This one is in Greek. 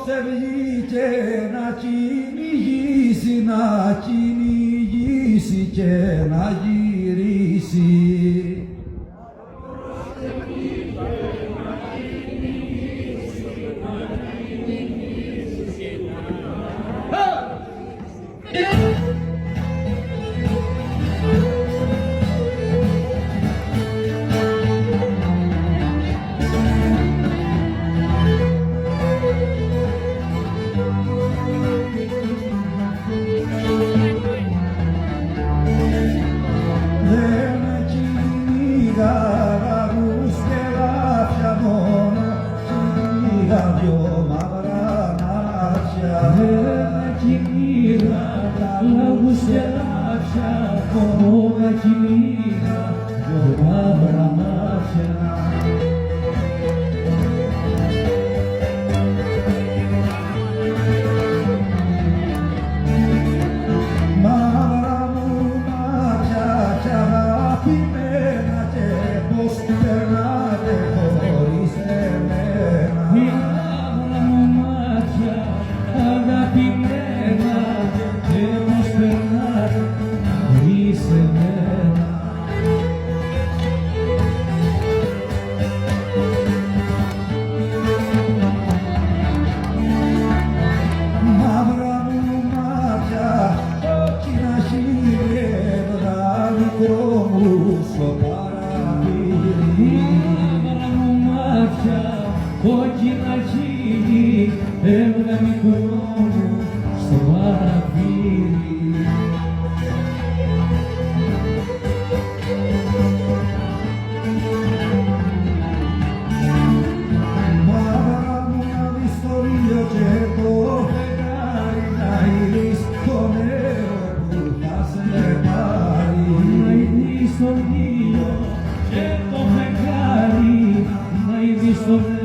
σε βγήκε να κυνηγήσει, να κυνηγήσει και να γυρίσει. Δυο μαύρα μάτια δεν κυνήγα τα λαγούς και λάψια, μόνο να κυνήγα δυο μαύρα μάτια. Μαύρα μου μάτια κι αγαπημένα και πως περνάτε χωρίς εμένα. Μαύρα μου μάτια αγαπημένα και πως περνάτε χωρίς εμένα. Μαύρα μου μάτια κόκκινα χείλια μικρό μου στο παραθύρι. Μαύρα μου μάτια κόκκινα χείλη έβγα μικρό μου στο παραθύρι. Μαύρα μου να δεις το ήλιο και το φεγγάρι, να είδεις το νερό που θα σε πάρει. Να είδεις το ήλιο και το φεγγάρι, να είδεις το νερό